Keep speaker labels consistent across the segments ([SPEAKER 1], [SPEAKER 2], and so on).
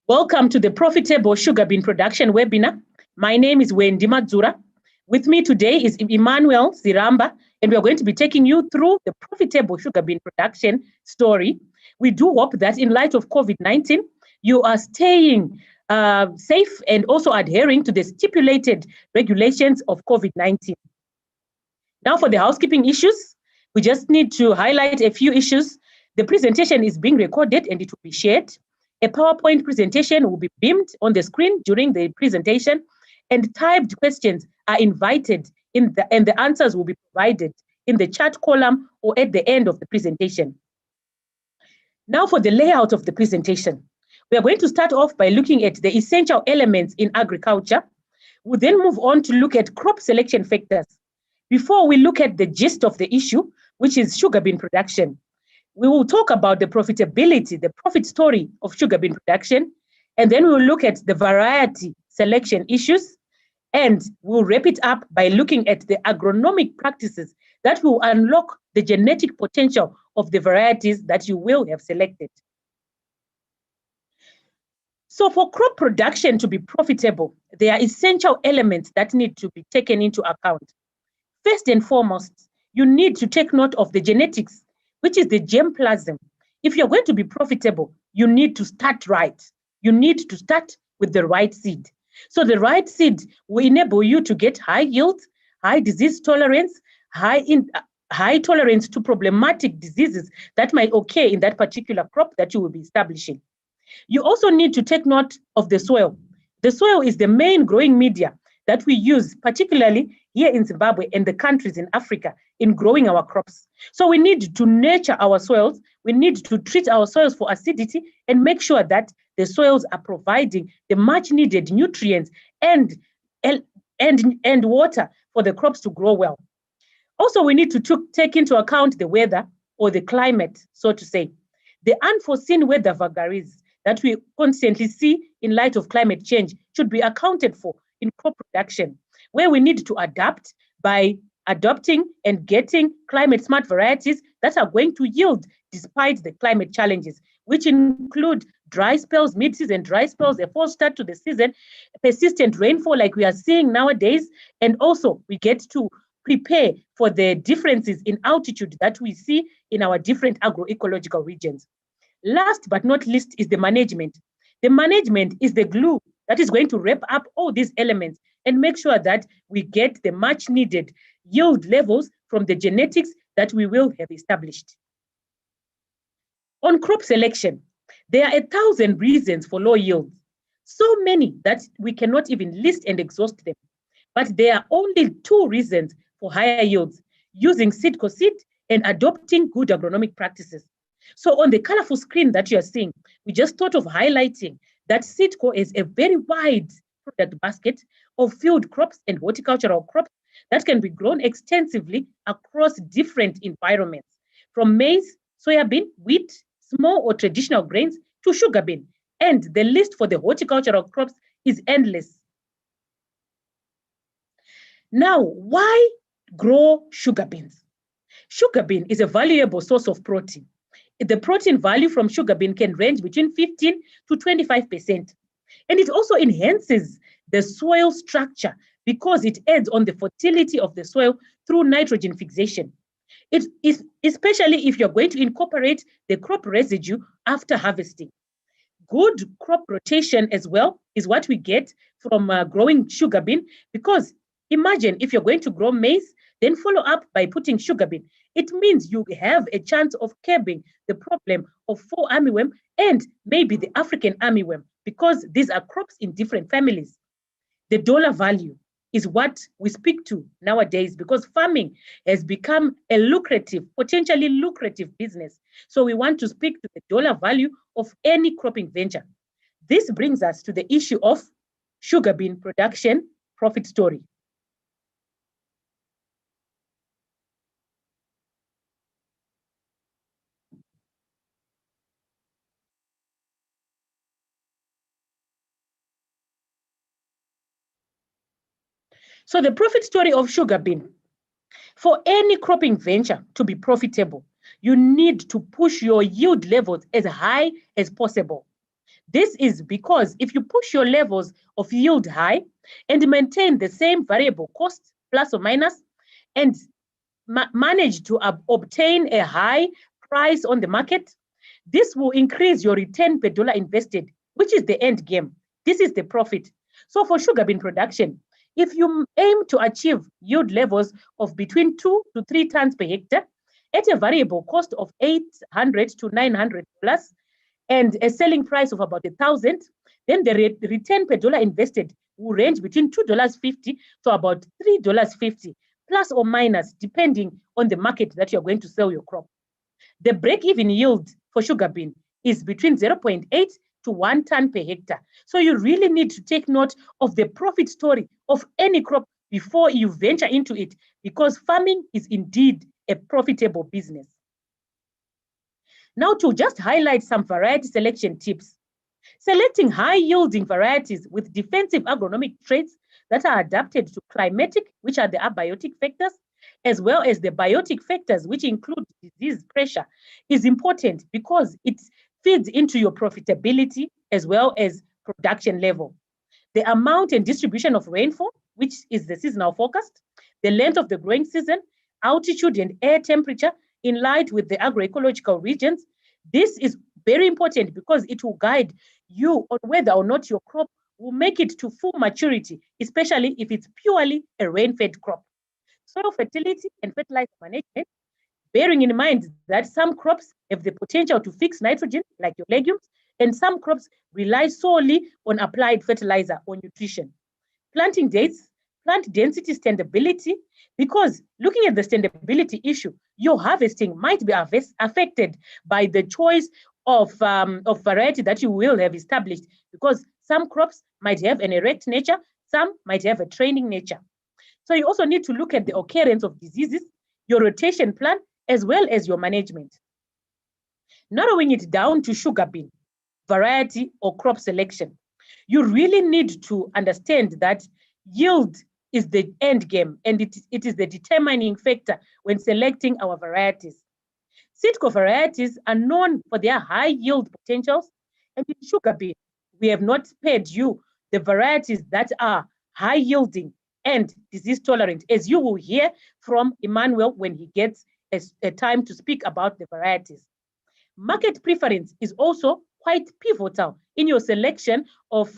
[SPEAKER 1] Welcome to the Profitable Sugar Bean Production webinar. My name is Wendy Madzura. With me today is Emmanuel Ziramba, and we are going to be taking you through the profitable sugar bean production story. We do hope that in light of COVID-19, you are staying safe and also adhering to the stipulated regulations of COVID-19. Now for the housekeeping issues, we just need to highlight a few issues. The presentation is being recorded and it will be shared. A PowerPoint presentation will be beamed on the screen during the presentation, and typed questions are invited and the answers will be provided in the chat column or at the end of the presentation. Now for the layout of the presentation. We are going to start off by looking at the essential elements in agriculture. We'll then move on to look at crop selection factors. Before we look at the gist of the issue, which is sugar bean production, we will talk about the profitability, the profit story of sugar bean production, and then we'll look at the variety selection issues, and we'll wrap it up by looking at the agronomic practices that will unlock the genetic potential of the varieties that you will have selected. So for crop production to be profitable, there are essential elements that need to be taken into account. First and foremost, you need to take note of the genetics, which is the germplasm. If you're going to be profitable, you need to start right. You need to start with the right seed. So the right seed will enable you to get high yield, high disease tolerance, high tolerance to problematic diseases that might occur in that particular crop that you will be establishing. You also need to take note of the soil. The soil is the main growing media that we use, particularly here in Zimbabwe and the countries in Africa, in growing our crops. So we need to nurture our soils. We need to treat our soils for acidity and make sure that the soils are providing the much needed nutrients and water for the crops to grow well. Also, we need to take into account the weather or the climate, so to say. The unforeseen weather vagaries that we constantly see in light of climate change should be accounted for in crop production, where we need to adapt by adopting and getting climate smart varieties that are going to yield despite the climate challenges, which include dry spells, mid-season dry spells, a false start to the season, persistent rainfall like we are seeing nowadays, and also we get to prepare for the differences in altitude that we see in our different agroecological regions. Last but not least is the management. The management is the glue that is going to wrap up all these elements and make sure that we get the much needed yield levels from the genetics that we will have established. On crop selection, there are 1,000 reasons for low yields, so many that we cannot even list and exhaust them. But there are only 2 reasons for higher yields: using Seedco seed and adopting good agronomic practices. So on the colorful screen that you are seeing, we just thought of highlighting that Seedco is a very wide product basket of field crops and horticultural crops that can be grown extensively across different environments, from maize, soybean, wheat, small or traditional grains, to sugar bean. And the list for the horticultural crops is endless. Now, why grow sugar beans? Sugar bean is a valuable source of protein. The protein value from sugar bean can range between 15 to 25%. And it also enhances the soil structure because it adds on the fertility of the soil through nitrogen fixation. It is especially if you're going to incorporate the crop residue after harvesting. Good crop rotation as well is what we get from growing sugar bean, because imagine if you're going to grow maize, then follow up by putting sugar bean. It means you have a chance of curbing the problem of fall armyworm and maybe the African armyworm, because these are crops in different families. The dollar value is what we speak to nowadays, because farming has become a lucrative, potentially lucrative business. So we want to speak to the dollar value of any cropping venture. This brings us to the issue of sugar bean production profit story. So the profit story of sugar bean. For any cropping venture to be profitable, you need to push your yield levels as high as possible. This is because if you push your levels of yield high and maintain the same variable cost, plus or minus, and manage to obtain a high price on the market, this will increase your return per dollar invested, which is the end game. This is the profit. So for sugar bean production, if you aim to achieve yield levels of between 2 to 3 tons per hectare at a variable cost of $800 to $900 and a selling price of about 1,000, then the return per dollar invested will range between $2.50 to about $3.50, plus or minus, depending on the market that you're going to sell your crop. The break-even yield for sugar bean is between 0.8 to 1 ton per hectare. So you really need to take note of the profit story of any crop before you venture into it, because farming is indeed a profitable business. Now, to just highlight some variety selection tips. Selecting high-yielding varieties with defensive agronomic traits that are adapted to climatic, which are the abiotic factors, as well as the biotic factors, which include disease pressure, is important because it feeds into your profitability as well as production level. The amount and distribution of rainfall, which is the seasonal forecast, the length of the growing season, altitude and air temperature in line with the agroecological regions. This is very important because it will guide you on whether or not your crop will make it to full maturity, especially if it's purely a rain-fed crop. Soil fertility and fertilizer management, bearing in mind that some crops have the potential to fix nitrogen, like your legumes, and some crops rely solely on applied fertilizer or nutrition. Planting dates, plant density standability, because looking at the standability issue, your harvesting might be affected by the choice of variety that you will have established, because some crops might have an erect nature, some might have a training nature. So you also need to look at the occurrence of diseases, your rotation plan, as well as your management. Narrowing it down to sugar bean, variety, or crop selection, you really need to understand that yield is the end game, and it is the determining factor when selecting our varieties. Sitco varieties are known for their high yield potentials, and in sugar bean, we have not spared you the varieties that are high yielding and disease tolerant, as you will hear from Emmanuel when he gets a time to speak about the varieties. Market preference is also quite pivotal in your selection of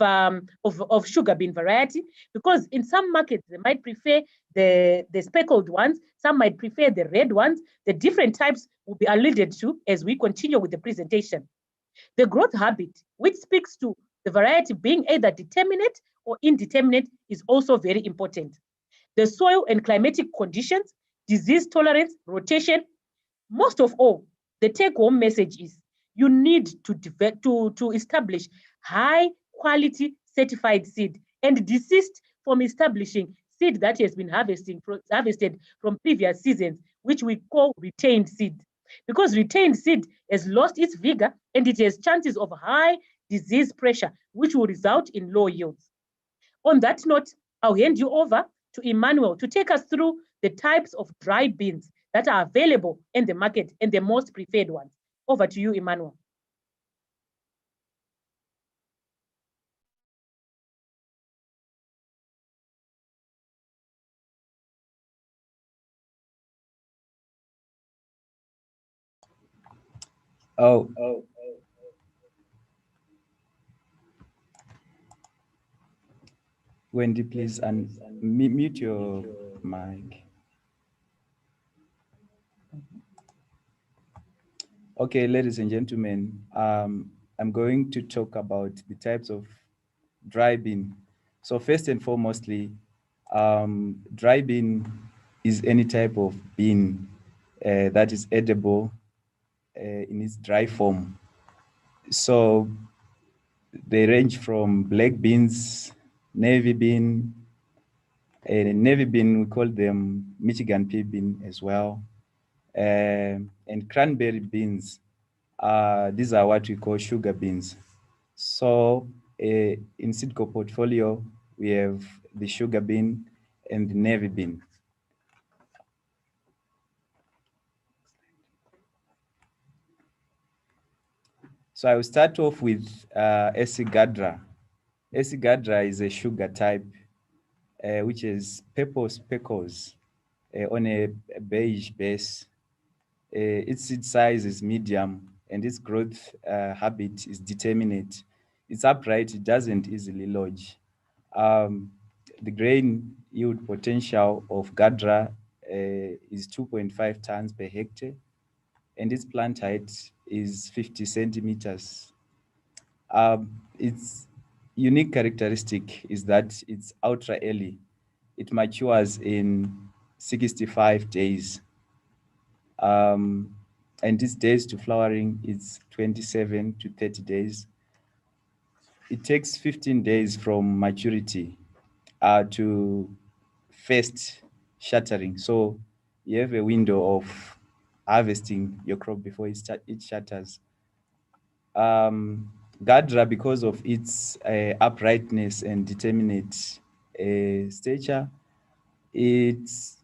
[SPEAKER 1] sugar bean variety, because in some markets they might prefer the speckled ones, some might prefer the red ones. The different types will be alluded to as we continue with the presentation. The growth habit, which speaks to the variety being either determinate or indeterminate, is also very important. The soil and climatic conditions, disease tolerance, rotation. Most of all, the take-home message is you need to establish high quality certified seed and desist from establishing seed that has been harvested from previous seasons, which we call retained seed. Because retained seed has lost its vigor and it has chances of high disease pressure, which will result in low yields. On that note, I'll hand you over to Emmanuel to take us through the types of dry beans that are available in the market and the most preferred ones. Over to you, Emmanuel.
[SPEAKER 2] Oh, Wendy, please mute your mic. Okay, ladies and gentlemen, I'm going to talk about the types of dry bean. So first and foremostly, dry bean is any type of bean that is edible in its dry form. So they range from black beans, navy bean, we call them Michigan pea bean as well, and cranberry beans. These are what we call sugar beans. So in Sitco portfolio, we have the sugar bean and the navy bean. So I will start off with Esigadra. Esigadra is a sugar type which is purple speckles on a beige base. Its seed size is medium and its growth habit is determinate. It's upright, it doesn't easily lodge. The grain yield potential of Gadra is 2.5 tons per hectare, and its plant height is 50 centimeters. Its unique characteristic is that it's ultra early. It matures in 65 days. And its days to flowering is 27 to 30 days. It takes 15 days from maturity to first shattering. So you have a window of harvesting your crop before it shatters. Gadra, because of its uprightness and determinate stature, it's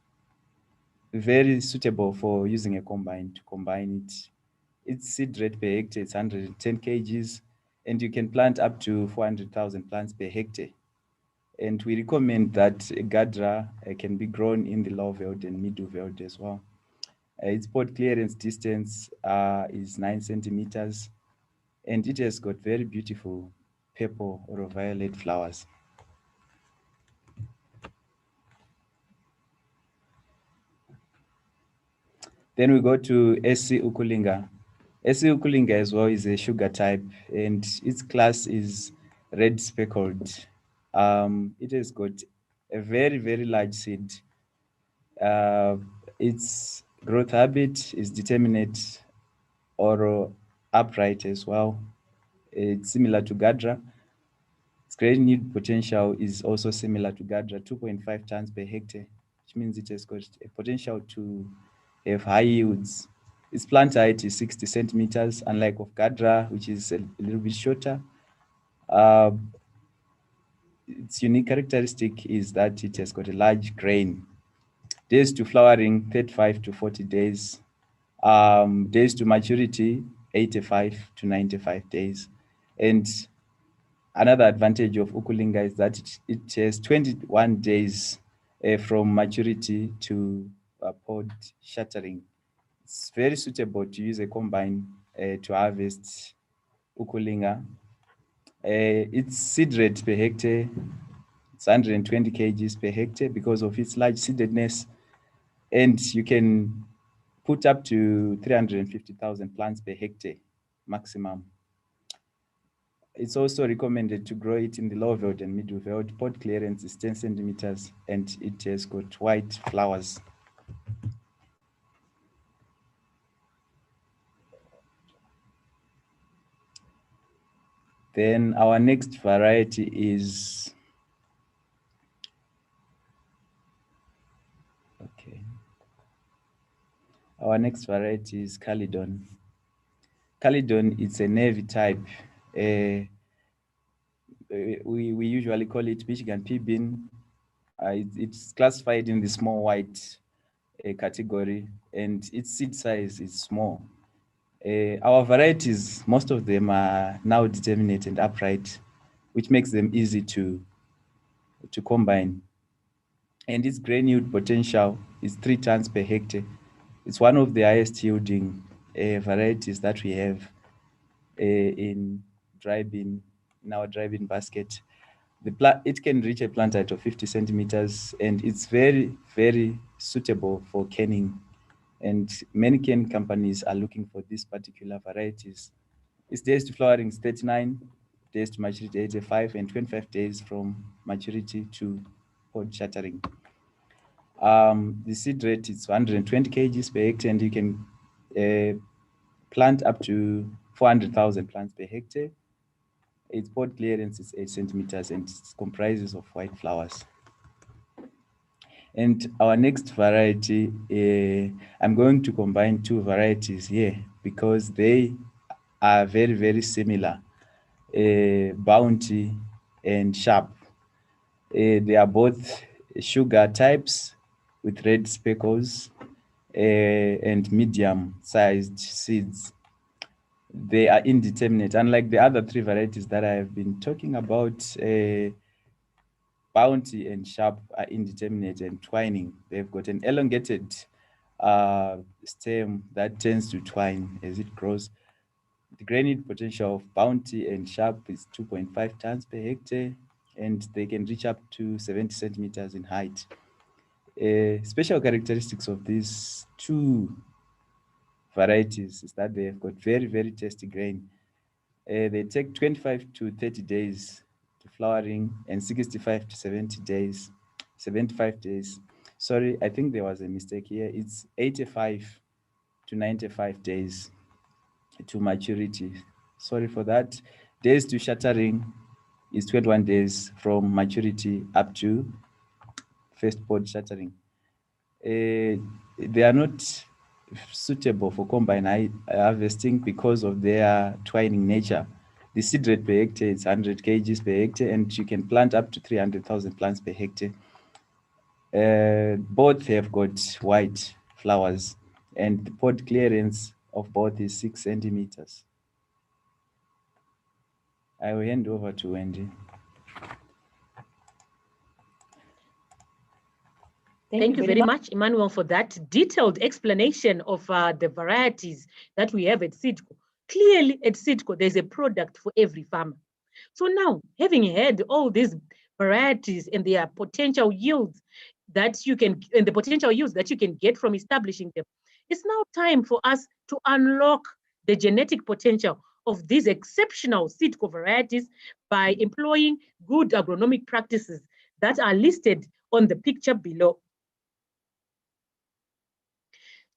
[SPEAKER 2] very suitable for using a combine to combine it. Its seed rate per hectare is 110 kgs, and you can plant up to 400,000 plants per hectare. And we recommend that Gadra can be grown in the low veld and middle veld as well. Its pod clearance distance is 9 centimeters, and it has got very beautiful purple or violet flowers. Then we go to SC Ukulinga. SC Ukulinga as well is a sugar type, and its class is red speckled. It has got a very, very large seed. Its growth habit is determinate or upright as well. It's similar to Gadra. Its grain yield potential is also similar to Gadra, 2.5 tons per hectare, which means it has got a potential to have high yields. Its plant height is 60 centimeters, unlike of Gadra, which is a little bit shorter. Its unique characteristic is that it has got a large grain. Days to flowering, 35 to 40 days. Days to maturity, 85 to 95 days. And another advantage of Ukulinga is that it has 21 days from maturity to pod shattering. It's very suitable to use a combine to harvest Ukulinga. Its seed rate per hectare, it's 120 kgs per hectare because of its large seededness. And you can put up to 350,000 plants per hectare maximum. It's also recommended to grow it in the low veld and middle veld. Pod clearance is 10 centimeters and it has got white flowers. Then our next variety is, our next variety is Calydon. Calydon, it's a navy type. We usually call it Michigan pea bean. It's classified in the small white category, and its seed size is small. Our varieties, most of them are now determinate and upright, which makes them easy to combine. And its grain yield potential is 3 tons per hectare. It's one of the highest yielding varieties that we have in our dry bean basket. It can reach a plant height of 50 centimeters, and it's very, very suitable for canning. And many cane companies are looking for these particular varieties. Its days to flowering is 39, days to maturity 85, and 25 days from maturity to pod shattering. The seed rate is 120 kgs per hectare, and you can plant up to 400,000 plants per hectare. Its pod clearance is 8 centimeters and it comprises of white flowers. And our next variety, I'm going to combine two varieties here because they are very, very similar, Bounty and Sharp. They are both sugar types with red speckles and medium-sized seeds. they are indeterminate. Unlike the other three varieties that I have been talking about, Bounty and Sharp are indeterminate and twining. They've got an elongated stem that tends to twine as it grows. The grain yield potential of Bounty and Sharp is 2.5 tons per hectare, and they can reach up to 70 centimeters in height. Special characteristics of these two varieties is that they have got very, very tasty grain. They take 25 to 30 days to flowering and 65 to 75 days. Sorry, I think there was a mistake here. It's 85 to 95 days to maturity. Sorry for that. Days to shattering is 21 days from maturity up to first pod shattering. They are not suitable for combine harvesting because of their twining nature. The seed rate per hectare is 100 kgs per hectare, and you can plant up to 300,000 plants per hectare. Both have got white flowers, and the pod clearance of both is 6 centimeters. I will hand over to Wendy.
[SPEAKER 1] Thank you very much, Emmanuel, for that detailed explanation of the varieties that we have at SEEDCO. Clearly, at SEEDCO, there's a product for every farmer. So now, having had all these varieties and their potential yields that you can, and the potential yields that you can get from establishing them, it's now time for us to unlock the genetic potential of these exceptional SEEDCO varieties by employing good agronomic practices that are listed on the picture below.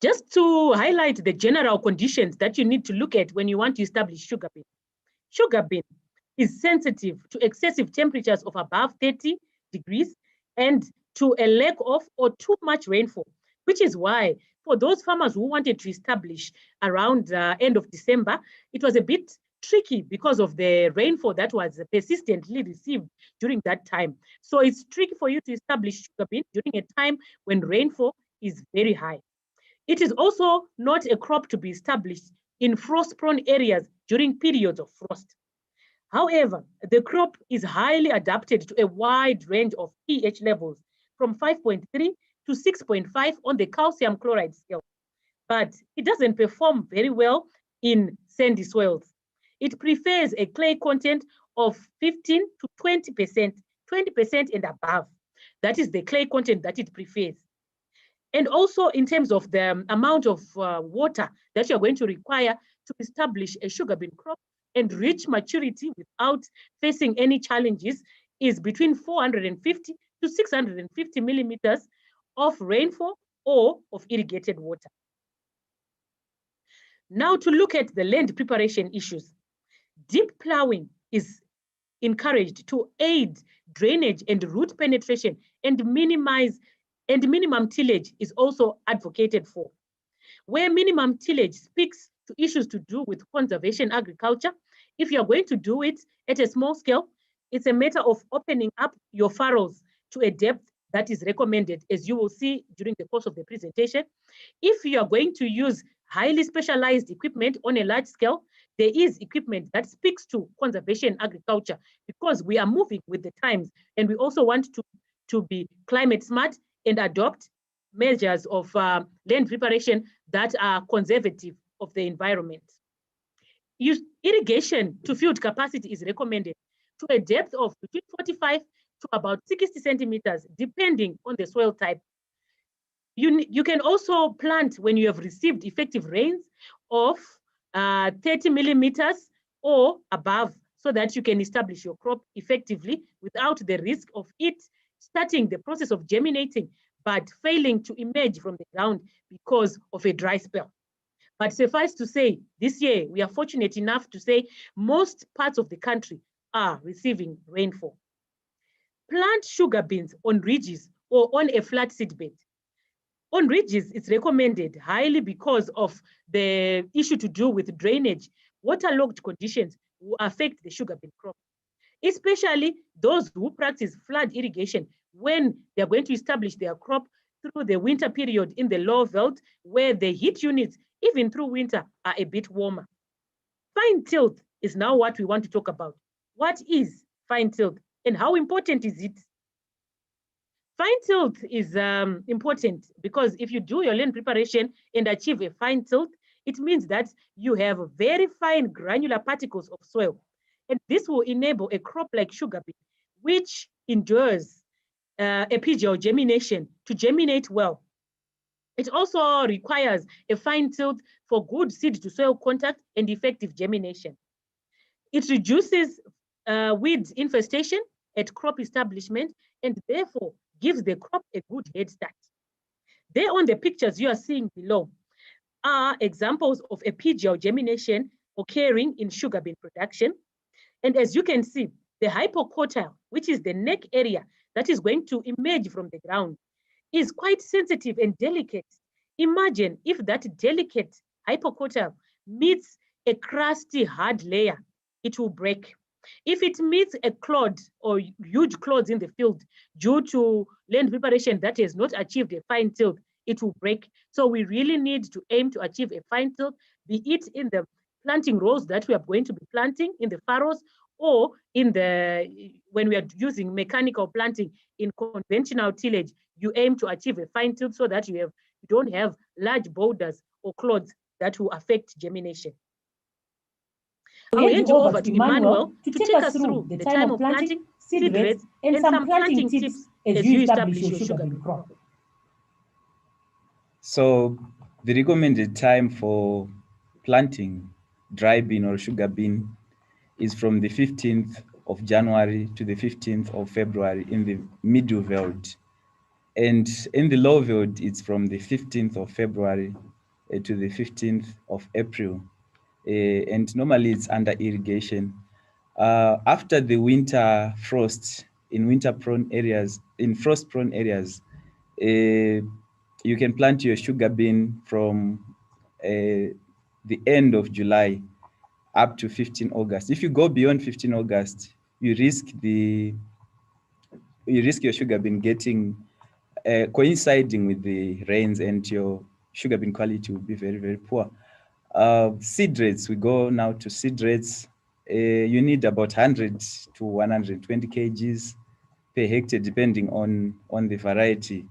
[SPEAKER 1] Just to highlight the general conditions that you need to look at when you want to establish sugar bean. Sugar bean is sensitive to excessive temperatures of above 30 degrees and to a lack of or too much rainfall, which is why for those farmers who wanted to establish around end of December, it was a bit tricky because of the rainfall that was persistently received during that time. So it's tricky for you to establish sugar bean during a time when rainfall is very high. It is also not a crop to be established in frost-prone areas during periods of frost. However, the crop is highly adapted to a wide range of pH levels from 5.3 to 6.5 on the calcium chloride scale, but it doesn't perform very well in sandy soils. It prefers a clay content of 15 to 20%, 20% and above. That is the clay content that it prefers. And also in terms of the amount of water that you're going to require to establish a sugar bean crop and reach maturity without facing any challenges is between 450 to 650 millimeters of rainfall or of irrigated water. Now to look at the land preparation issues. Deep plowing is encouraged to aid drainage and root penetration and minimum tillage is also advocated for. Where minimum tillage speaks to issues to do with conservation agriculture, if you're going to do it at a small scale, it's a matter of opening up your furrows to a depth that is recommended, as you will see during the course of the presentation. If you are going to use highly specialized equipment on a large scale, there is equipment that speaks to conservation agriculture because we are moving with the times and we also want to be climate smart and adopt measures of land preparation that are conservative of the environment. Irrigation to field capacity is recommended to a depth of between 45 to about 60 centimeters, depending on the soil type. You can also plant when you have received effective rains of 30 millimeters or above, so that you can establish your crop effectively without the risk of it starting the process of germinating, but failing to emerge from the ground because of a dry spell. But suffice to say, this year, we are fortunate enough to say most parts of the country are receiving rainfall. Plant sugar beans on ridges or on a flat seedbed. On ridges, it's recommended highly because of the issue to do with drainage. Waterlogged conditions will affect the sugar bean crop, especially those who practice flood irrigation when they're going to establish their crop through the winter period in the low veld, where the heat units, even through winter, are a bit warmer. Fine tilt is now what we want to talk about. What is fine tilt and how important is it? Fine tilt is important because if you do your land preparation and achieve a fine tilt, it means that you have very fine granular particles of soil. And this will enable a crop like sugar beet, which endures epigeal germination, to germinate well. It also requires a fine tilt for good seed to soil contact and effective germination. It reduces weed infestation at crop establishment and therefore gives the crop a good head start. There on the pictures you are seeing below are examples of epigeal germination occurring in sugar beet production. And as you can see, the hypocotyl, which is the neck area that is going to emerge from the ground, is quite sensitive and delicate. Imagine if that delicate hypocotyl meets a crusty hard layer, it will break. If it meets a clod or huge clods in the field due to land preparation that has not achieved a fine tilt, it will break. So we really need to aim to achieve a fine tilt, be it in the planting rows that we are going to be planting in the furrows, or in the when we are using mechanical planting in conventional tillage, you aim to achieve a fine tilt so that you don't have large boulders or clods that will affect germination. I'll hand you over to Emmanuel to take us through the time of planting, seed rates, and some planting tips as you establish your sugar beet crop.
[SPEAKER 2] So the recommended time for planting dry bean or sugar bean is from the 15th of January to the 15th of February in the middle veld. And in the low veld, it's from the 15th of February to the 15th of April. And normally it's under irrigation. After the winter frost in winter-prone areas, in frost-prone areas, you can plant your sugar bean from the end of July up to 15 August. If you go beyond 15 August, you risk your sugar bean getting coinciding with the rains, and your sugar bean quality will be very, very poor. Seed rates, we go now to seed rates. You need about 100 to 120 kgs per hectare, depending on the variety.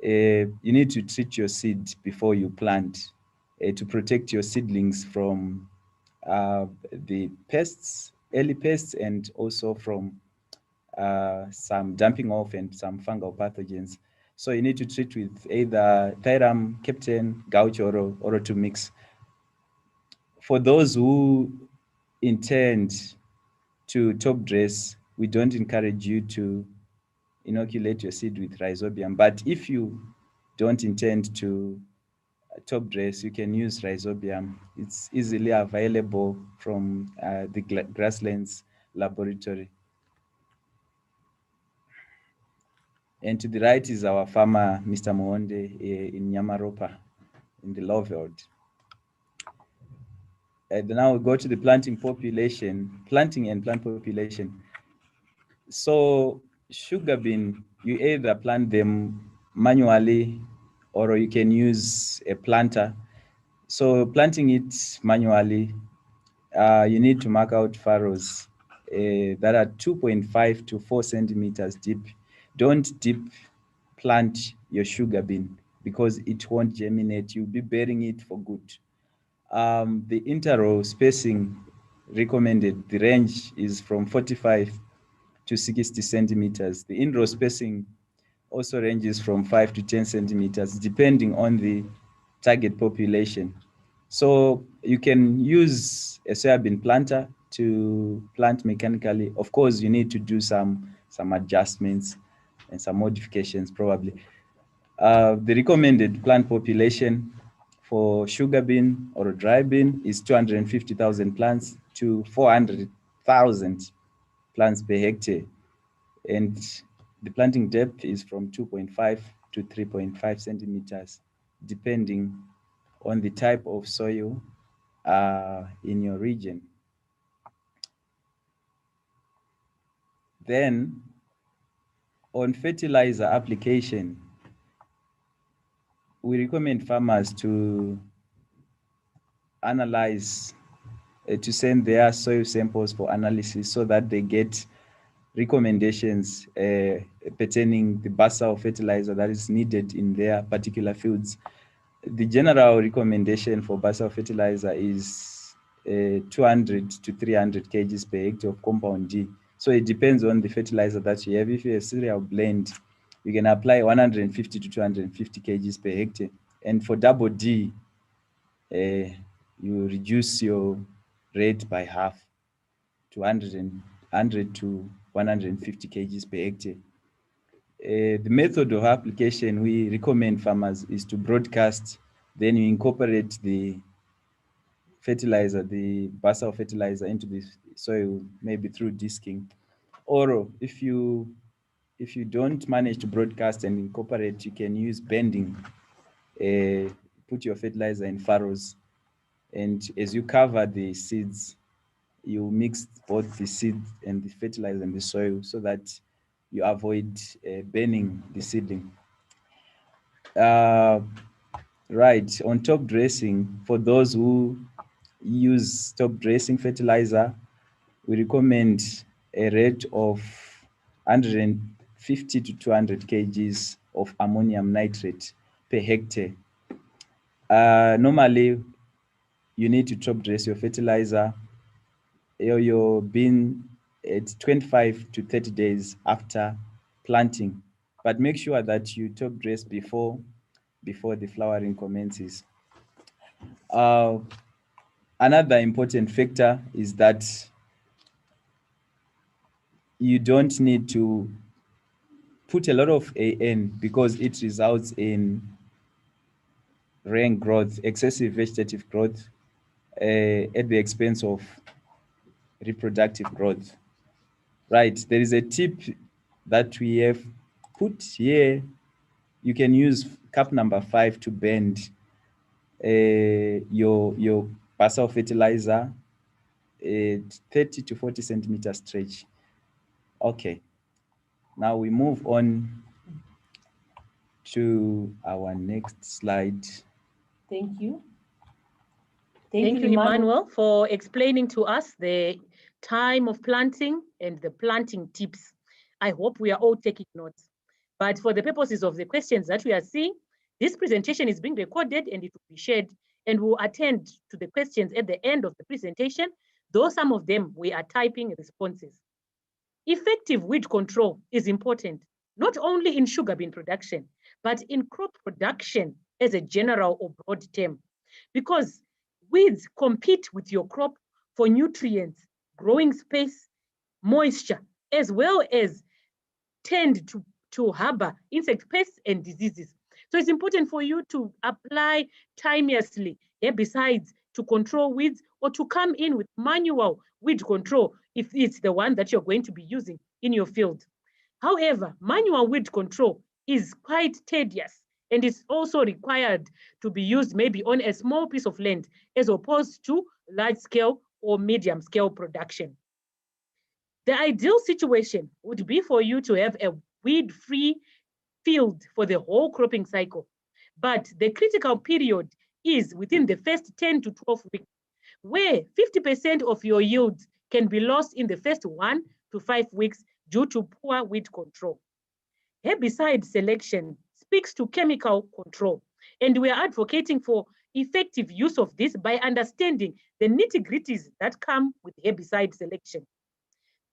[SPEAKER 2] You need to treat your seed before you plant to protect your seedlings from the pests, early pests, and also from some dumping off and some fungal pathogens. So you need to treat with either Thiram, Captain, Gauch, or to mix. For those who intend to top dress, we don't encourage you to inoculate your seed with rhizobium. But if you don't intend to top dress, you can use rhizobium. It's easily available from the Grasslands laboratory. And to the right is our farmer, Mr. Muonde, in Nyamaropa, in the Loveld. Now we go to the planting and plant population. So sugar bean, you either plant them manually or you can use a planter. So planting it manually, you need to mark out furrows that are 2.5 to 4 centimeters deep. Don't deep plant your sugar bean because it won't germinate. You'll be burying it for good. The interrow spacing recommended, the range is from 45 to 60 centimeters. The in-row spacing also ranges from 5 to 10 centimeters, depending on the target population. So you can use a soybean planter to plant mechanically. Of course, you need to do some adjustments and some modifications probably. The recommended plant population for sugar bean or dry bean is 250,000 plants to 400,000 plants per hectare. And the planting depth is from 2.5 to 3.5 centimeters, depending on the type of soil in your region. Then on fertilizer application, we recommend farmers to analyze to send their soil samples for analysis so that they get recommendations pertaining the basal fertilizer that is needed in their particular fields. The general recommendation for basal fertilizer is 200 to 300 kgs per hectare of compound D. So it depends on the fertilizer that you have. If you have cereal blend, you can apply 150 to 250 kgs per hectare. And for double D, you reduce your rate by half to 100 to 150 kgs per hectare. The method of application we recommend farmers is to broadcast, then you incorporate the fertilizer, the basal fertilizer into the soil, maybe through disking. Or if you don't manage to broadcast and incorporate, you can use bending. Put your fertilizer in furrows, and as you cover the seeds, you mix both the seed and the fertilizer in the soil so that you avoid burning the seedling. Right, on top dressing, for those who use top dressing fertilizer, we recommend a rate of 150 to 200 kgs of ammonium nitrate per hectare. Normally, you need to top dress your fertilizer, your bin at 25 to 30 days after planting, but make sure that you top dress before the flowering commences. Another important factor is that you don't need to put a lot of AN because it results in rank growth, excessive vegetative growth at the expense of reproductive growth. Right, there is a tip that we have put here. You can use cup number 5 to bend your basal fertilizer at 30 to 40 centimeter stretch. Okay, now we move on to our next slide.
[SPEAKER 1] Thank you. Thank you, Emmanuel, for explaining to us the time of planting and the planting tips. I hope we are all taking notes. But for the purposes of the questions that we are seeing, this presentation is being recorded and it will be shared, and we'll attend to the questions at the end of the presentation, though some of them we are typing responses. Effective weed control is important, not only in sugar bean production, but in crop production as a general or broad term, because weeds compete with your crop for nutrients, growing space, moisture, as well as tend to harbor insect pests and diseases. So it's important for you to apply timeously herbicides to control weeds, or to come in with manual weed control if it's the one that you're going to be using in your field. However, manual weed control is quite tedious, and it's also required to be used maybe on a small piece of land as opposed to large scale or medium scale production. The ideal situation would be for you to have a weed-free field for the whole cropping cycle. But the critical period is within the first 10 to 12 weeks, where 50% of your yields can be lost in the first 1 to 5 weeks due to poor weed control. Herbicide selection speaks to chemical control, and we are advocating for effective use of this by understanding the nitty-gritties that come with herbicide selection.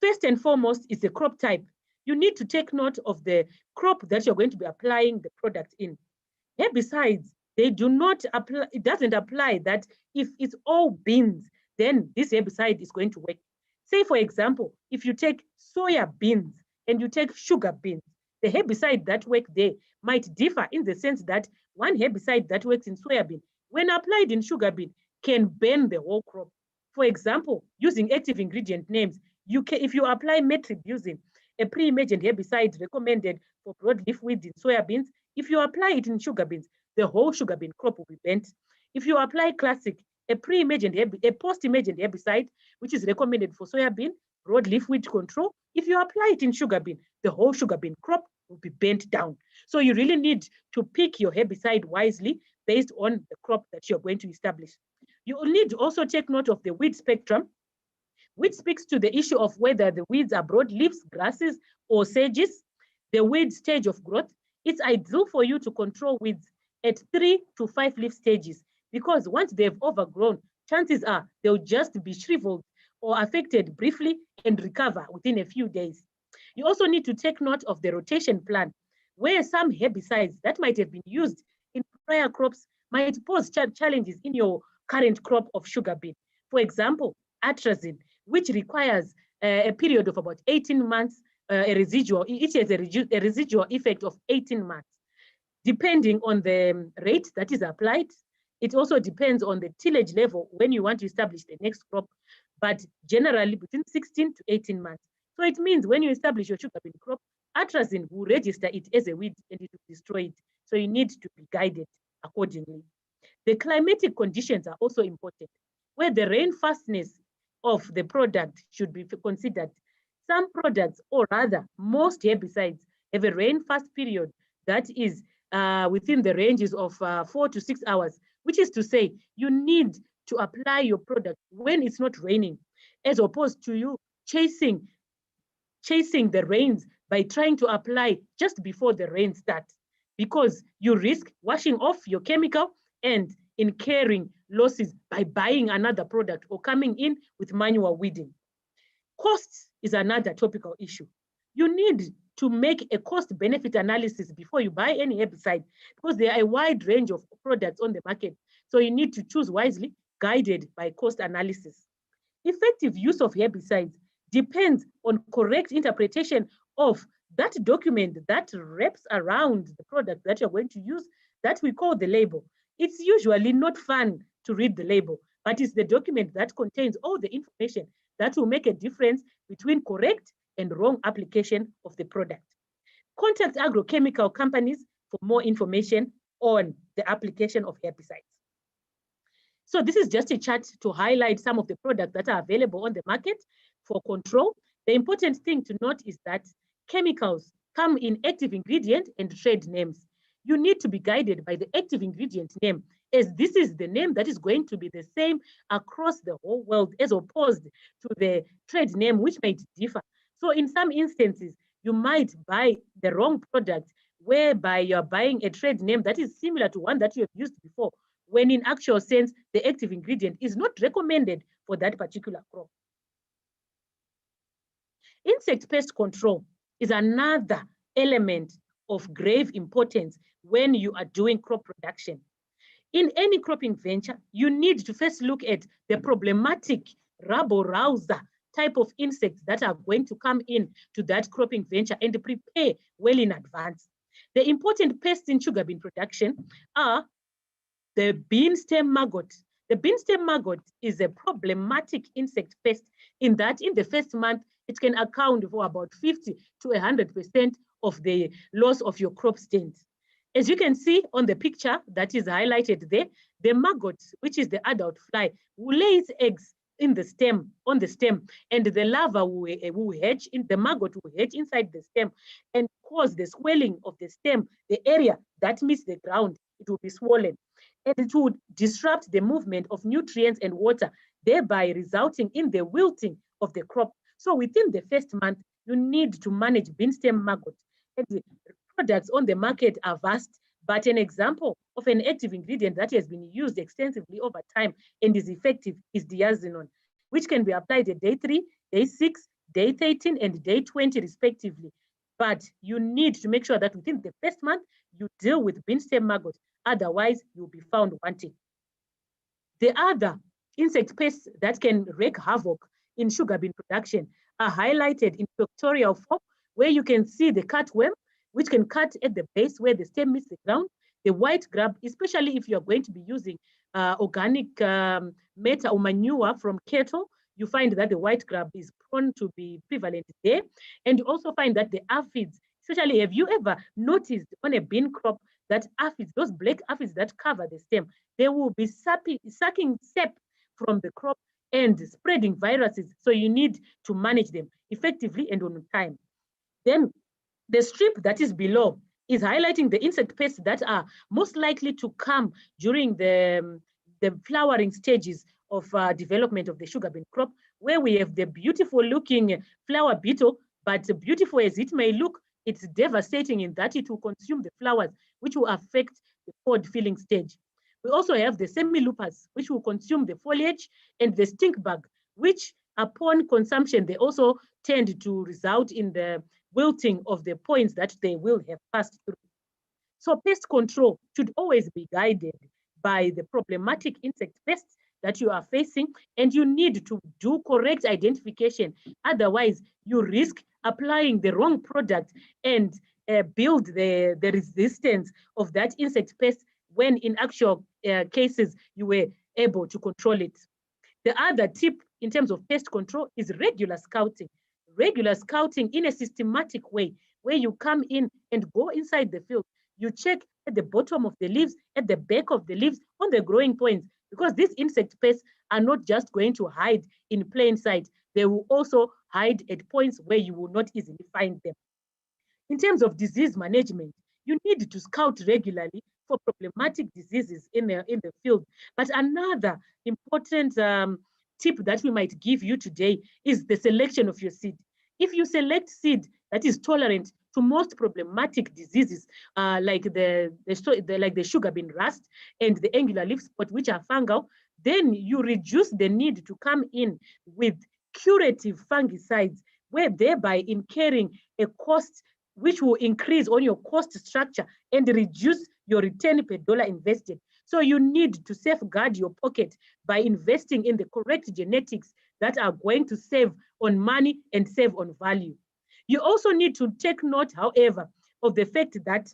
[SPEAKER 1] First and foremost is the crop type. You need to take note of the crop that you're going to be applying the product in. Herbicides, they do not apply, it doesn't apply that if it's all beans, then this herbicide is going to work. Say, for example, if you take soya beans and you take sugar beans, the herbicide that works there might differ in the sense that one herbicide that works in soya bean, when applied in sugar bean, can burn the whole crop. For example, using active ingredient names, if you apply metribuzin, a pre-emergent herbicide recommended for broadleaf weeds in soya beans, if you apply it in sugar beans, the whole sugar bean crop will be burnt. If you apply classic, a post-emergent herbicide, which is recommended for soya bean, broadleaf weed control, if you apply it in sugar bean, the whole sugar bean crop will be burnt down. So you really need to pick your herbicide wisely based on the crop that you're going to establish. You will need to also take note of the weed spectrum, which speaks to the issue of whether the weeds are broadleaves, grasses, or sedges, the weed stage of growth. It's ideal for you to control weeds at 3 to 5 leaf stages, because once they've overgrown, chances are they'll just be shriveled or affected briefly and recover within a few days. You also need to take note of the rotation plan, where some herbicides that might have been used in prior crops might pose challenges in your current crop of sugar beet. For example, atrazine, which requires a period of about 18 months, it has a residual effect of 18 months. Depending on the rate that is applied, it also depends on the tillage level when you want to establish the next crop, but generally between 16 to 18 months. So it means when you establish your sugar beet crop, atrazine will register it as a weed and it will destroy it. So you need to be guided accordingly. The climatic conditions are also important, where the rain fastness of the product should be considered. Some products, or rather most herbicides, have a rain fast period that is within the ranges of 4 to 6 hours, which is to say you need to apply your product when it's not raining, as opposed to you chasing the rains by trying to apply just before the rain starts, because you risk washing off your chemical and incurring losses by buying another product or coming in with manual weeding. Cost is another topical issue. You need to make a cost-benefit analysis before you buy any herbicide, because there are a wide range of products on the market. So you need to choose wisely, guided by cost analysis. Effective use of herbicides depends on correct interpretation of that document that wraps around the product that you're going to use, that we call the label. It's usually not fun to read the label, but it's the document that contains all the information that will make a difference between correct and wrong application of the product. Contact agrochemical companies for more information on the application of herbicides. So this is just a chart to highlight some of the products that are available on the market for control. The important thing to note is that chemicals come in active ingredient and trade names. You need to be guided by the active ingredient name, as this is the name that is going to be the same across the whole world, as opposed to the trade name, which might differ. So in some instances, you might buy the wrong product, whereby you're buying a trade name that is similar to one that you have used before, when in actual sense, the active ingredient is not recommended for that particular crop. Insect pest control is another element of grave importance when you are doing crop production. In any cropping venture, you need to first look at the problematic rabble-rouser type of insects that are going to come in to that cropping venture and prepare well in advance. The important pests in sugar bean production are the bean stem maggot. The bean stem maggot is a problematic insect pest in that in the first month, it can account for about 50 to 100% of the loss of your crop stands. As you can see on the picture that is highlighted there, the maggot, which is the adult fly, will lay its eggs in the stem, on the stem, and the larva will hatch, the maggot will hatch inside the stem and cause the swelling of the stem, the area that meets the ground, it will be swollen. And it would disrupt the movement of nutrients and water, thereby resulting in the wilting of the crop. So within the first month, you need to manage bean stem maggot. And the products on the market are vast, but an example of an active ingredient that has been used extensively over time and is effective is diazinon, which can be applied at day 3, day 6, day 13, and day 20 respectively. But you need to make sure that within the first month, you deal with bean stem maggot. Otherwise, you'll be found wanting. The other insect pests that can wreak havoc in sugar bean production are highlighted in pictorial form, where you can see the cutworm, which can cut at the base where the stem meets the ground, the white grub, especially if you're going to be using organic matter or manure from cattle, you find that the white grub is prone to be prevalent there. And you also find that the aphids, especially, have you ever noticed on a bean crop that aphids, those black aphids that cover the stem, they will be sucking sap from the crop and spreading viruses. So you need to manage them effectively and on time. Then the strip that is below is highlighting the insect pests that are most likely to come during the the flowering stages of development of the sugar bean crop, where we have the beautiful looking flower beetle, but beautiful as it may look, it's devastating in that it will consume the flowers, which will affect the pod filling stage. We also have the semi-loopers, which will consume the foliage, and the stink bug, which upon consumption, they also tend to result in the wilting of the points that they will have passed through. So pest control should always be guided by the problematic insect pests that you are facing, and you need to do correct identification. Otherwise, you risk applying the wrong product and build the resistance of that insect pest when in actual cases you were able to control it. The other tip in terms of pest control is regular scouting. Regular scouting in a systematic way, where you come in and go inside the field. You check at the bottom of the leaves, at the back of the leaves, on the growing points, because these insect pests are not just going to hide in plain sight. They will also hide at points where you will not easily find them. In terms of disease management, you need to scout regularly for problematic diseases in the field. But another important tip that we might give you today is the selection of your seed. If you select seed that is tolerant to most problematic diseases, like the sugar bean rust and the angular leaf spot, which are fungal, then you reduce the need to come in with curative fungicides, where thereby incurring a cost which will increase on your cost structure and reduce your return per dollar invested. So you need to safeguard your pocket by investing in the correct genetics that are going to save on money and save on value. You also need to take note, however, of the fact that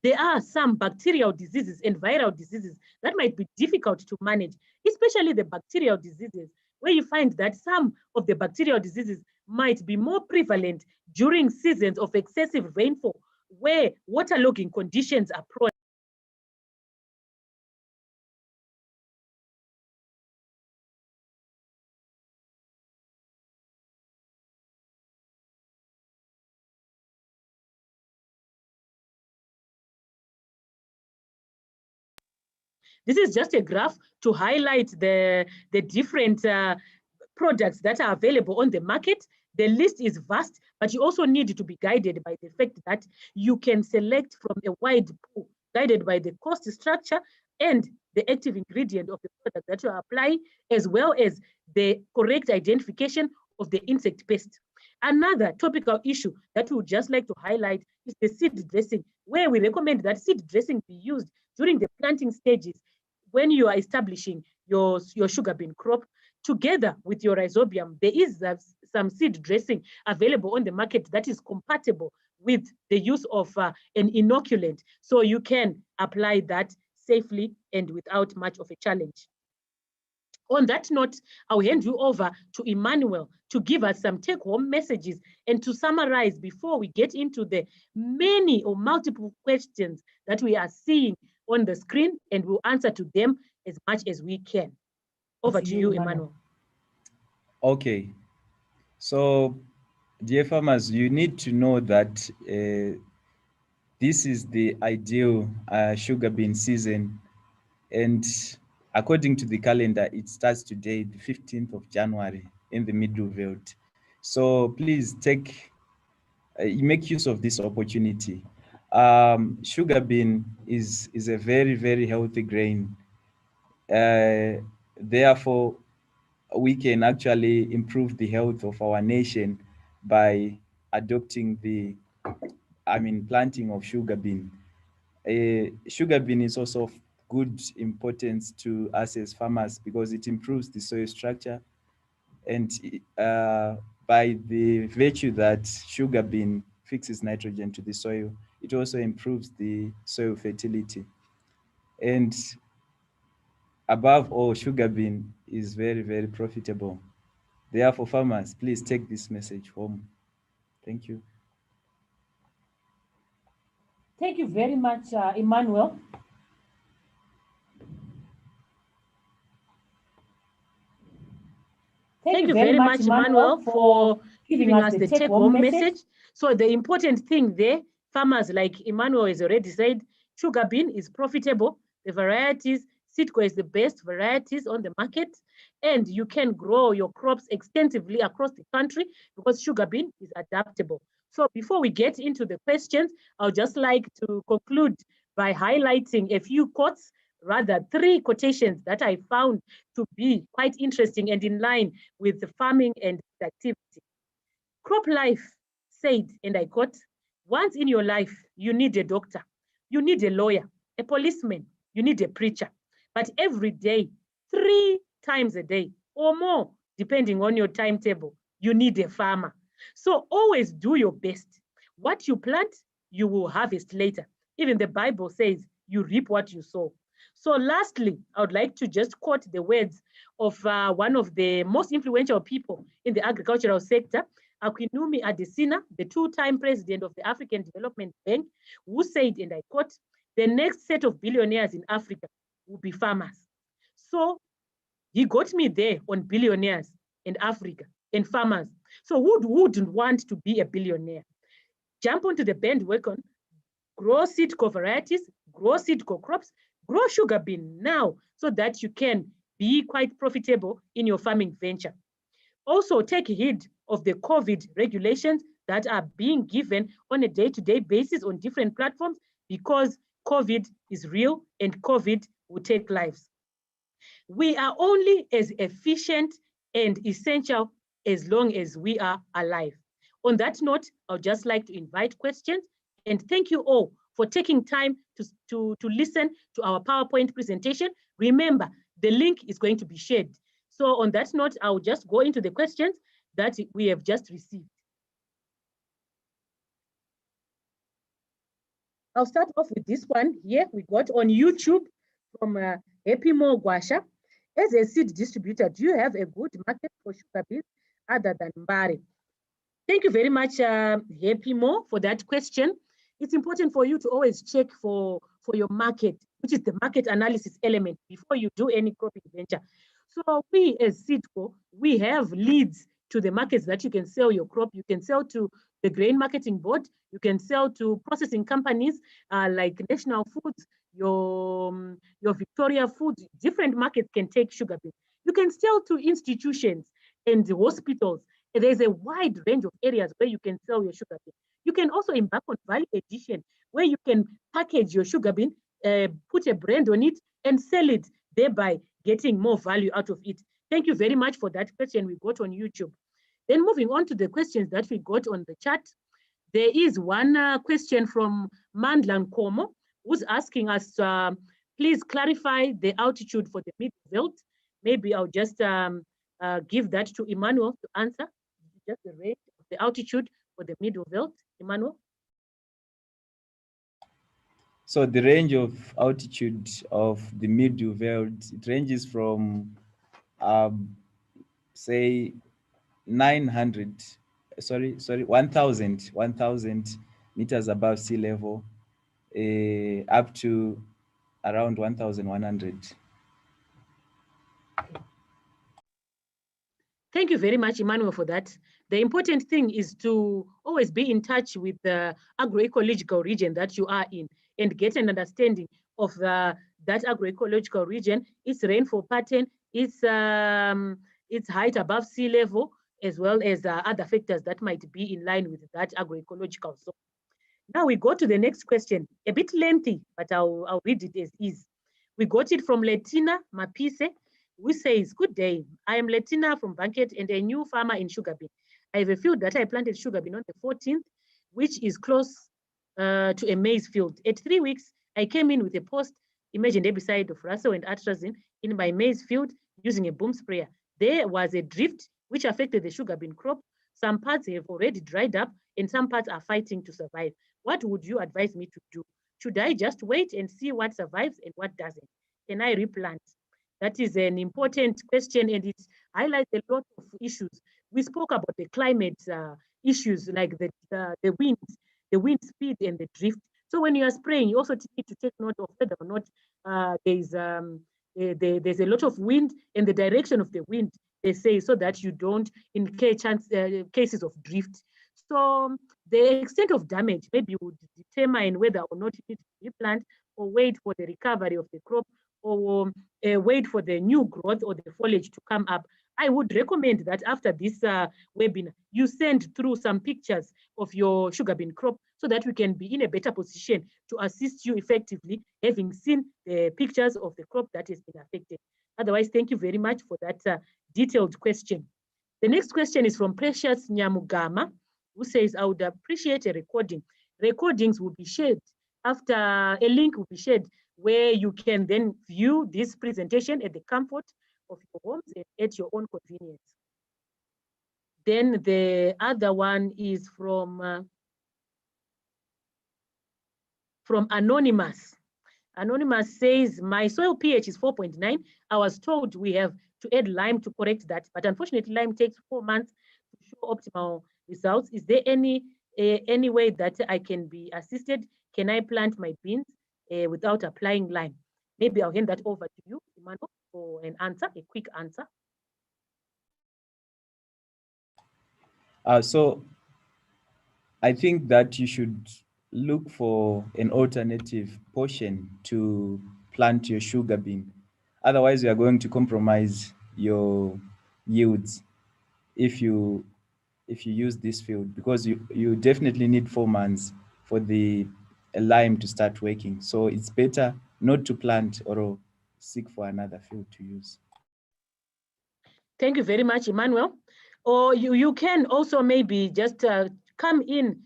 [SPEAKER 1] there are some bacterial diseases and viral diseases that might be difficult to manage, especially the bacterial diseases, where you find that some of the bacterial diseases might be more prevalent during seasons of excessive rainfall, where waterlogging conditions are prone. This is just a graph to highlight the different products that are available on the market. The list is vast, but you also need to be guided by the fact that you can select from a wide pool, guided by the cost structure and the active ingredient of the product that you are applying, as well as the correct identification of the insect pest. Another topical issue that we would just like to highlight is the seed dressing, where we recommend that seed dressing be used during the planting stages when you are establishing your sugar bean crop. Together with your rhizobium, there is some seed dressing available on the market that is compatible with the use of an inoculant. So you can apply that safely and without much of a challenge. On that note, I'll hand you over to Emmanuel to give us some take-home messages and to summarize before we get into the many or multiple questions that we are seeing on the screen, and we'll answer to them as much as we can. Over to you, Emmanuel.
[SPEAKER 2] Okay. So, dear farmers, you need to know that this is the ideal sugar bean season, and according to the calendar, it starts today, the 15th of January, in the middle belt. So please make use of this opportunity. Sugar bean is a very, very healthy grain. Therefore, we can actually improve the health of our nation by adopting planting of sugar bean. Sugar bean is also of good importance to us as farmers because it improves the soil structure, and by the virtue that sugar bean fixes nitrogen to the soil, it also improves the soil fertility. And above all, sugar bean is very, very profitable. Therefore, farmers, please take this message home. Thank you.
[SPEAKER 1] Thank you very much, Emmanuel. Thank you very much, Emmanuel, for giving us the take-home message. So the important thing there, farmers, like Emmanuel has already said, sugar bean is profitable. The varieties Seedco has the best varieties on the market, and you can grow your crops extensively across the country because sugar bean is adaptable. So before we get into the questions, I'd just like to conclude by highlighting a few quotes, rather 3 quotations that I found to be quite interesting and in line with the farming and activity. Crop Life said, and I quote, "Once in your life, you need a doctor, you need a lawyer, a policeman, you need a preacher. But every day, 3 times a day or more, depending on your timetable, you need a farmer. So always do your best. What you plant, you will harvest later. Even the Bible says you reap what you sow." So lastly, I would like to just quote the words of one of the most influential people in the agricultural sector, Akinwumi Adesina, the 2-time president of the African Development Bank, who said, and I quote, "The next set of billionaires in Africa will be farmers." So he got me there on billionaires in Africa and farmers. So who wouldn't want to be a billionaire? Jump onto the bandwagon, grow Seedco varieties, grow Seedco crops, grow sugar bean now so that you can be quite profitable in your farming venture. Also, take heed of the COVID regulations that are being given on a day-to-day basis on different platforms, because COVID is real and COVID will take lives. We are only as efficient and essential as long as we are alive. On that note, I would just like to invite questions, and thank you all for taking time to listen to our PowerPoint presentation. Remember, the link is going to be shared. So on that note, I'll just go into the questions that we have just received. I'll start off with this one here. We got on YouTube from Happy Mo Guasha. As a seed distributor, do you have a good market for sugar beets other than Mbare? Thank you very much, Happy Mo, for that question. It's important for you to always check for your market, which is the market analysis element, before you do any cropping venture. So we as Seedco, we have leads to the markets that you can sell your crop. You can sell to the Grain Marketing Board. You can sell to processing companies like National Foods, your Victoria Foods. Different markets can take sugar beet. You can sell to institutions and hospitals. There's a wide range of areas where you can sell your sugar beet. You can also embark on value addition, where you can package your sugar beet, put a brand on it, and sell it, thereby getting more value out of it. Thank you very much for that question we got on YouTube. Then moving on to the questions that we got on the chat. There is one question from Mandlan Komo, who's asking us, please clarify the altitude for the mid-veld. Maybe I'll just give that to Emmanuel to answer. Just the rate of the altitude for the mid-veld, Emmanuel.
[SPEAKER 2] So the range of altitude of the mid-veld, it ranges from, say, 1,000 meters above sea level, up to around 1,100.
[SPEAKER 1] Thank you very much, Emmanuel, for that. The important thing is to always be in touch with the agroecological region that you are in and get an understanding of that agroecological region, its rainfall pattern, its height above sea level, as well as other factors that might be in line with that agroecological zone. Now we go to the next question, a bit lengthy, but I'll read it as is. We got it from Letina Mapise, who says, "Good day. I am Letina from Banket and a new farmer in sugar beet. I have a field that I planted sugar beet on the 14th, which is close to a maize field. At 3 weeks, I came in with a post-emergent herbicide of Russell and atrazine in my maize field using a boom sprayer. There was a drift which affected the sugar beet crop. Some parts have already dried up and some parts are fighting to survive. What would you advise me to do? Should I just wait and see what survives and what doesn't? Can I replant?" That is an important question, and it highlights a lot of issues. We spoke about the climate issues, like the wind speed and the drift. So when you are spraying, you also need to take note of whether or not there's a lot of wind and the direction of the wind, they say, so that you don't incur cases of drift. So the extent of damage maybe would determine whether or not you need to replant or wait for the recovery of the crop or wait for the new growth or the foliage to come up, I would recommend that after this webinar, you send through some pictures of your sugar bean crop so that we can be in a better position to assist you effectively, having seen the pictures of the crop that has been affected. Otherwise, thank you very much for that detailed question. The next question is from Precious Nyamugama, who says, I would appreciate a recording. Recordings will be shared after, a link will be shared where you can then view this presentation at the comfort of your homes and at your own convenience. Then the other one is from Anonymous. Anonymous says, my soil pH is 4.9. I was told we have to add lime to correct that, but unfortunately lime takes 4 months to show optimal results. Is there any way that I can be assisted? Can I plant my beans without applying lime? Maybe I'll hand that over to you, Emmanuel, for an answer, a quick answer.
[SPEAKER 2] So I think that you should look for an alternative portion to plant your sugar bean. Otherwise, you are going to compromise your yields if you use this field, because you definitely need 4 months for the lime to start working. So it's better not to plant or seek for another field to use.
[SPEAKER 1] Thank you very much, Emmanuel. Or you can also maybe just come in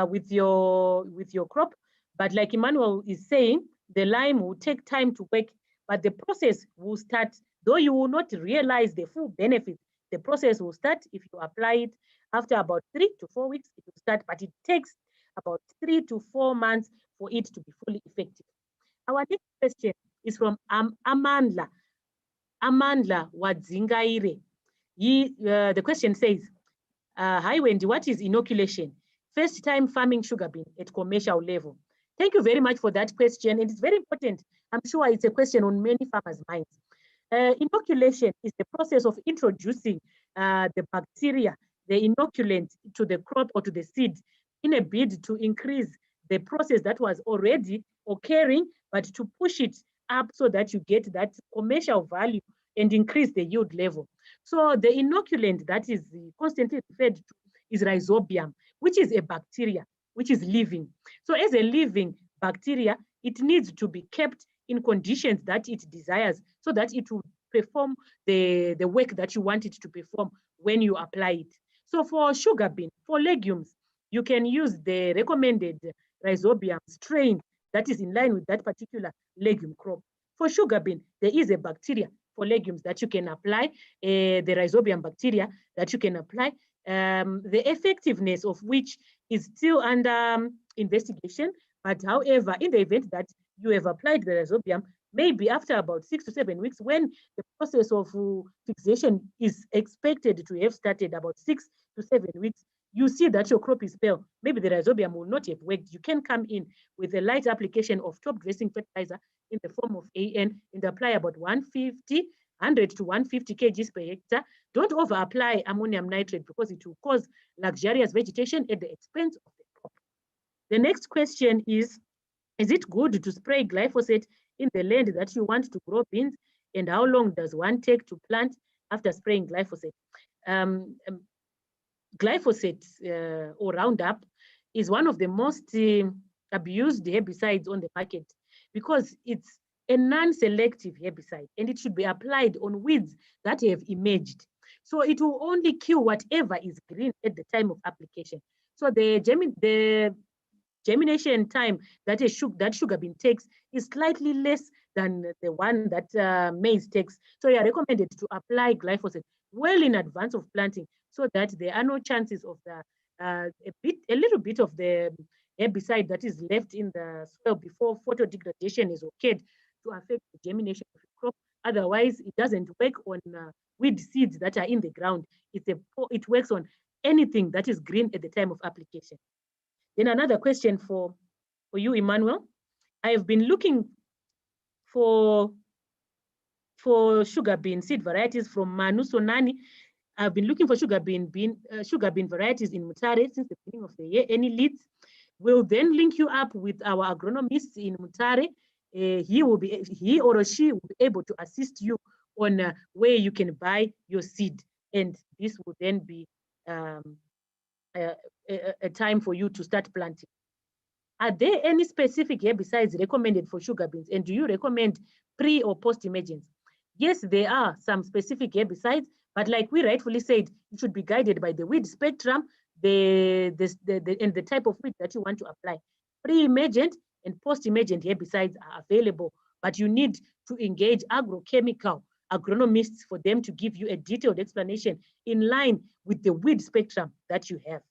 [SPEAKER 1] with your crop, but like Emmanuel is saying, the lime will take time to work, but the process will start, though you will not realize the full benefit. The process will start if you apply it after about 3 to 4 weeks. It will start, but it takes about 3 to 4 months for it to be fully effective. Our next question is from Amandla Wadzingaire. The question says, hi Wendy, what is inoculation? First time farming sugar bean at commercial level. Thank you very much for that question. And it's very important. I'm sure it's a question on many farmers' minds. Inoculation is the process of introducing the bacteria, the inoculant, to the crop or to the seed in a bid to increase the process that was already occurring, but to push it up so that you get that commercial value and increase the yield level. So the inoculant that is constantly referred to is rhizobium, which is a bacteria, which is living. So as a living bacteria, it needs to be kept in conditions that it desires so that it will perform the work that you want it to perform when you apply it. So for sugar bean, for legumes, you can use the recommended rhizobium strain that is in line with that particular legume crop. For sugar bean, there is a bacteria for legumes that you can apply, the rhizobium bacteria that you can apply, the effectiveness of which is still under investigation. But however, in the event that you have applied the rhizobium, maybe after about 6 to 7 weeks, when the process of fixation is expected to have started about 6 to 7 weeks, you see that your crop is pale. Maybe the rhizobium will not have worked. You can come in with a light application of top dressing fertilizer in the form of AN and apply about 100 to 150 kgs per hectare. Don't over apply ammonium nitrate because it will cause luxurious vegetation at the expense of the crop. The next question is it good to spray glyphosate in the land that you want to grow beans? And how long does one take to plant after spraying glyphosate? Glyphosate or Roundup is one of the most abused herbicides on the market because it's a non-selective herbicide and it should be applied on weeds that have emerged. So it will only kill whatever is green at the time of application. So the germination time that sugar bean takes is slightly less than the one that maize takes. So you are recommended to apply glyphosate well in advance of planting so that there are no chances of a little bit of the herbicide that is left in the soil before photodegradation is occurred to affect the germination of the crop. Otherwise, it doesn't work on weed seeds that are in the ground. It works on anything that is green at the time of application. Then another question for you, Emmanuel. I have been looking for sugar bean seed varieties from Manu Sonani. I've been looking for sugar bean varieties in Mutare since the beginning of the year. Any leads? We'll then link you up with our agronomists in Mutare he or she will be able to assist you on where you can buy your seed, and this will then be a time for you to start planting. Are there any specific herbicides recommended for sugar beans, and do you recommend pre or post emergence? Yes, there are some specific herbicides, but like we rightfully said, it should be guided by the weed spectrum, and the type of weed that you want to apply. Pre-emergent and post-emergent herbicides are available, but you need to engage agrochemical agronomists for them to give you a detailed explanation in line with the weed spectrum that you have.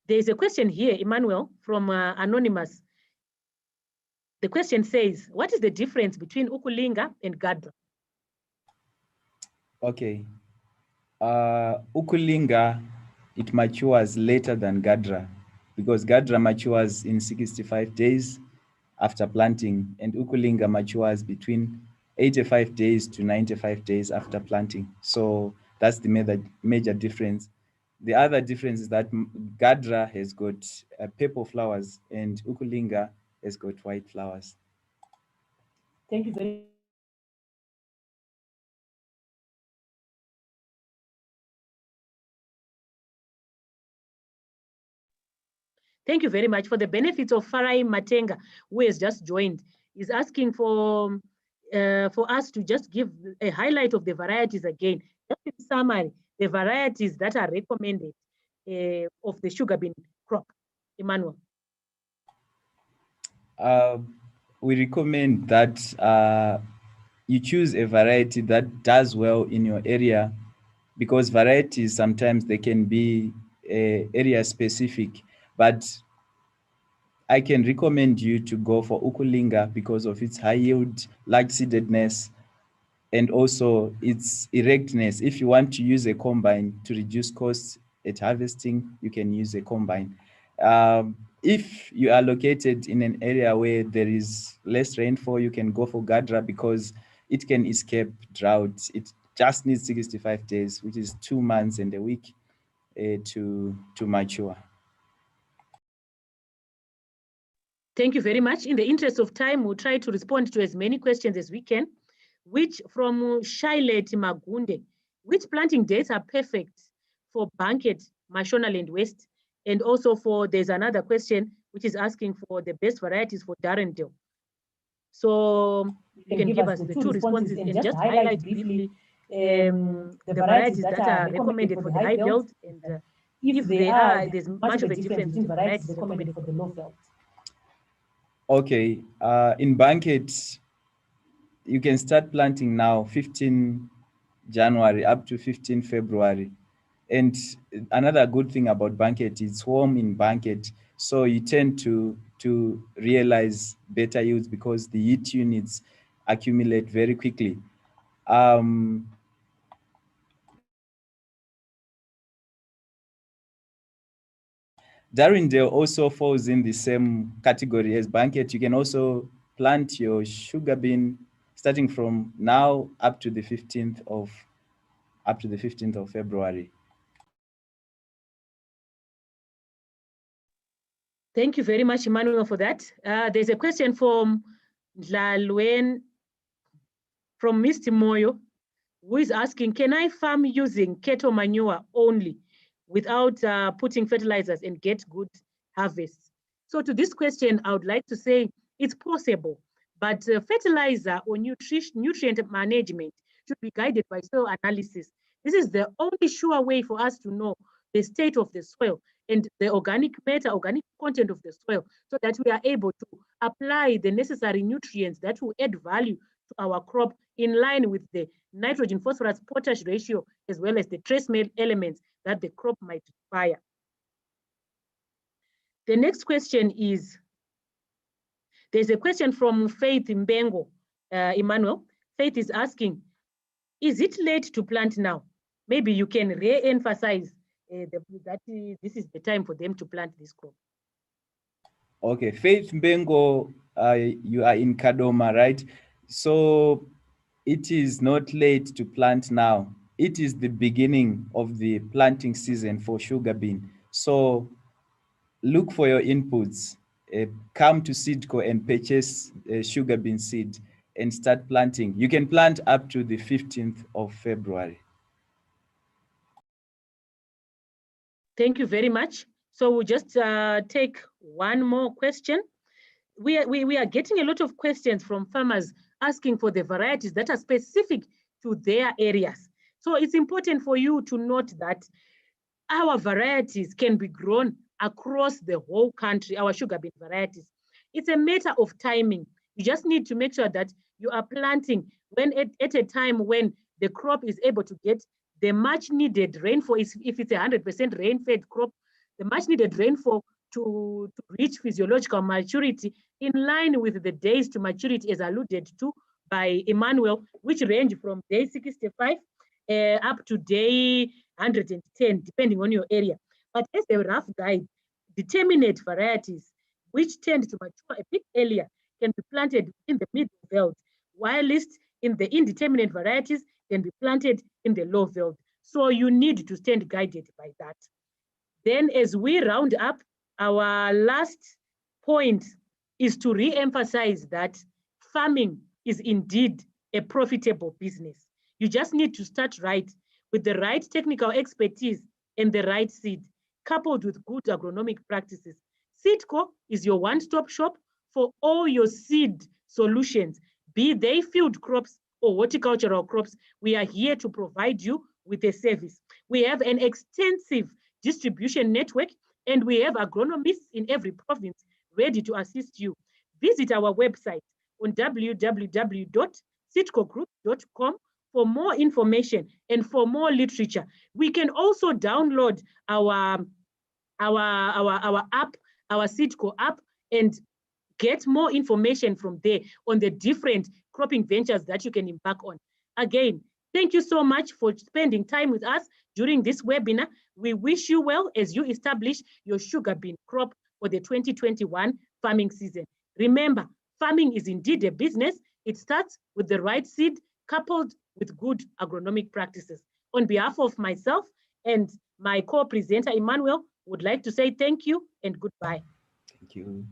[SPEAKER 1] There's a question here, Emmanuel, from Anonymous. The question says, what is the difference between Ukulinga and Gadra?
[SPEAKER 2] Okay. Ukulinga, it matures later than Gadra, because Gadra matures in 65 days after planting, and Ukulinga matures between 85 days to 95 days after planting. So that's the major difference. The other difference is that Gadra has got purple flowers and Ukulinga has got white flowers.
[SPEAKER 1] Thank you very Thank you very much. For the benefit of Farai Matenga, who has just joined, is asking for us to just give a highlight of the varieties again. Just in summary, the varieties that are recommended of the sugar bean crop. Emmanuel.
[SPEAKER 2] We recommend that you choose a variety that does well in your area, because varieties sometimes they can be area specific, but I can recommend you to go for Ukulinga because of its high yield, large seededness, and also its erectness. If you want to use a combine to reduce costs at harvesting, you can use a combine. If you are located in an area where there is less rainfall, you can go for Gadra because it can escape drought. It just needs 65 days, which is 2 months and a week to mature.
[SPEAKER 1] Thank you very much. In the interest of time, we'll try to respond to as many questions as we can. Which from Shailet Magunde, which planting dates are perfect for Banket, Mashonaland West? And also there's another question which is asking for the best varieties for Darrendale. So you can give us the two responses and just highlight briefly the varieties that are recommended for the high belt, and if there's much of a difference between varieties recommended for the low belt.
[SPEAKER 2] Okay, in Banket, you can start planting now, 15 January up to 15 February. And another good thing about Banket is warm in Banket, so you tend to realize better yields because the heat units accumulate very quickly. Darrendale also falls in the same category as Banket. You can also plant your sugar bean starting from now up to the 15th of February.
[SPEAKER 1] Thank you very much, Emmanuel, for that. There's a question from Lalwen, from Mr. Moyo, who is asking, can I farm using cattle manure only without putting fertilizers and get good harvests? So to this question, I would like to say it's possible, but fertilizer or nutrient management should be guided by soil analysis. This is the only sure way for us to know the state of the soil and the organic matter, organic content of the soil, so that we are able to apply the necessary nutrients that will add value to our crop in line with the nitrogen, phosphorus, potash ratio, as well as the trace elements that the crop might require. The next question is, there's a question from Faith Mbengo, Emmanuel. Faith is asking, is it late to plant now? Maybe you can re-emphasize that this is the time for them to plant this crop.
[SPEAKER 2] Okay, Faith Mbengo, you are in Kadoma, right? So it is not late to plant now. It is the beginning of the planting season for sugar bean. So look for your inputs. Come to Seedco and purchase sugar bean seed and start planting. You can plant up to the 15th of February.
[SPEAKER 1] Thank you very much. So we'll just take one more question. We are getting a lot of questions from farmers asking for the varieties that are specific to their areas. So it's important for you to note that our varieties can be grown across the whole country, our sugar beet varieties. It's a matter of timing. You just need to make sure that you are planting when at a time when the crop is able to get the much needed rainfall. If it's a 100% rain-fed crop, the much needed rainfall to reach physiological maturity in line with the days to maturity as alluded to by Emmanuel, which range from day 65 up to day 110, depending on your area. But as a rough guide, determinate varieties which tend to mature a bit earlier can be planted in the middle veld, whilst in the indeterminate varieties can be planted in the low veld. So you need to stand guided by that. Then as we round up, our last point is to re-emphasize that farming is indeed a profitable business. You just need to start right with the right technical expertise and the right seed, coupled with good agronomic practices. Seedco is your one-stop shop for all your seed solutions, be they field crops or horticultural crops. We are here to provide you with a service. We have an extensive distribution network, and we have agronomists in every province ready to assist you. Visit our website on www.seedcogroup.com for more information and for more literature. We can also download our app, our Seedco app, and get more information from there on the different cropping ventures that you can embark on. Again, thank you so much for spending time with us during this webinar. We wish you well as you establish your sugar bean crop for the 2021 farming season. Remember, farming is indeed a business. It starts with the right seed coupled with good agronomic practices. On behalf of myself and my co-presenter, Emmanuel, would like to say thank you and goodbye.
[SPEAKER 2] Thank you.